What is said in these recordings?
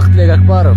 Бактылек Акбаров.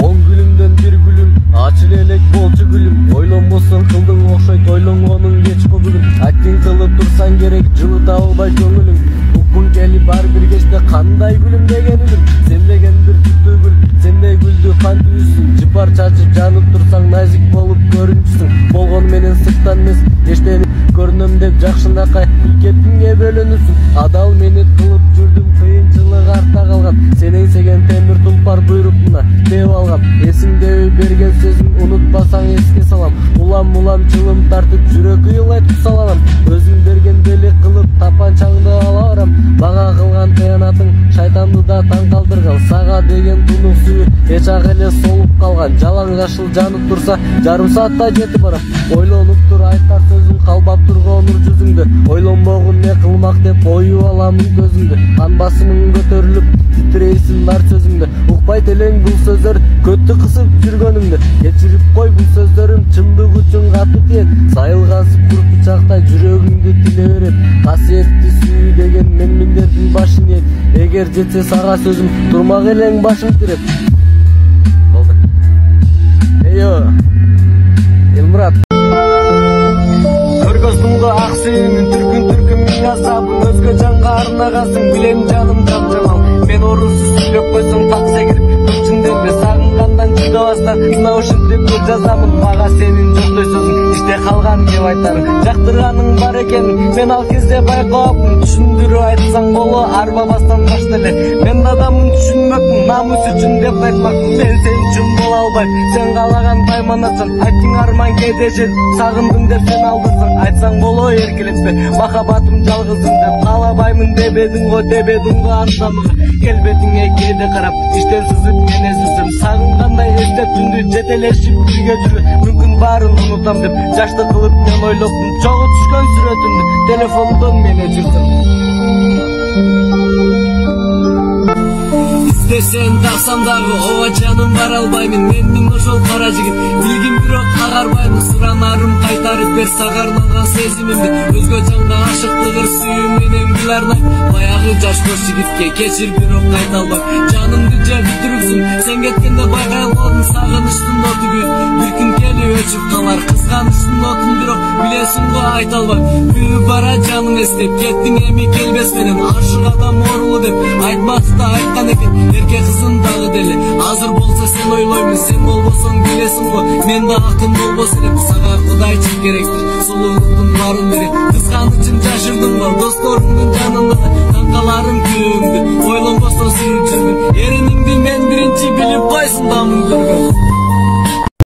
Он гүлүмдөн бир гүлүм, ачыл элек болчу гүлүм. Ойлонбосоң кылдың окшойт, ойлонгонуң кеч го бүгүн. Актин кылып турсаң керек, жылыта албай көңүлүң. Уккун келип бар бир кечте кандай гүлүм деген үлүм. Сен деген бир түттүү гүл, сендей гүлдү кантип үзсүң? Жыпар чачып жанып турсаң назик болуп көрүнчүсүң. Болгону менен сырттан эмес, эчтен көрүнөм деп жакшынакай кеттиңге бөлөнүсүң. Адал менет кылып жүрдүм, кыйынчылык артта калган. Сен эңсеген темир тулпар буйруктуна тээп алган. Эсиңдеби берген сөзүң, унутпасаң эске салам. Улам чылым тартып жүрөк ыйлай кусаланам. Өзүң берген белек кылып тапанчаңды ала барам. Бага кылган кыянатың шайтанды да таң калтырган. Сага деген тунук сүйүү эч ак эле солуп калган. Жалаң жашыл жанып турса жарым саатта жетип барам. Ойлонуп тур айтар сөзүң, калбап турган нур жүзүңдө. Ойлонбогун не кылмак деп оюп аламын көзүңдө. Кан басымың көтөрүлүп титрейсиң нар сөзүңдө. Укпайт элең бул сөздөр көттү кысып жүргөнүңдө. Кечирип кой бул сөздөрүм чындык үчүн катуу тиет. Сайылган сыпкыр бычактай жүрөгүңдү тиле берет. Касиетти сүйүү деген менминдердин башы ниет. Эгер жетсе сага сөзүм, турмак элең башың тиреп. Болду. Эйо. Элмурат. Көргөзүңгө ак сүйүүмүн, түркүн азабын өзгө жанга арнагансың. Билем жаным жамжамал, мен орунсуз сүйлөп койсоң так секирип күчүндөнбө. Сагынгандан чыдабастан сынау ушинтип көп жазамын. Мага сенин жоктой сөзүң иште калган деп айтарым. Жактырганың бар экенин мен ал кезде байкаапмын. Түшүндүрүп айтсаң боло арбабастан башта эле. Мен адамын түшүнмөкмүн, намыс үчүн деп айтмакмын. Мен сен үчүн боло албайм, сен каалаган тайманатсың. Айттың арман кээде жет, сагындым деп сен алдырсың. Айтсаң боло эркелетпе, махаббатым жалгызым деп. Каалабаймын дебедиң го антамга. Келбетиңе кээде карап, иштен сызып мен эзисем. Сагынгандай эстеп түндү жетелешип бирге жүрүп, мүмкүн баарын унутам деп жашты кылып мен ойлоптум. Чогуу түшкөн сүрөтүмдү телефондон мен өчүрдүм. Издесен тапсам дагы ооба жаным бара албаймын. Мен ошол кара жигит, билгим бирок агарбаймын. Суранарым кайтарып бер сага арналган сезимимди. Өзгө жанга ашыктыгыр сүйүү менен гүл арнайм. Баягы жаш бош жигитке кечир бирок кайта албайм. Жанымды жеп бүтүрүксүң, сен кеткенде байкай калдым. Сагынычтын оту күйүп, бир күн келип өчүп калар. Кызганычтын отун бирок билесиң го айта албайм. Күйүп бара жаның эстеп, кеттиң эми келбес менен. Ашык адам оорулуу деп айтмакта айткан экен. Эрке кызын дагы деле, азыр болсо сен ойлоймун. Сен болбосоң билесиң го, мен да акын болбос элем. Сага кудайчыл керектир, сулуулуктун баарын берет. Кызганычын жашырдың го, досторуңдун жанында таңкаларым күйөөңдү. Ойлонбостон сүйүп жүргүн, эриниңди мен биринчи билип койсун да мүмкүн.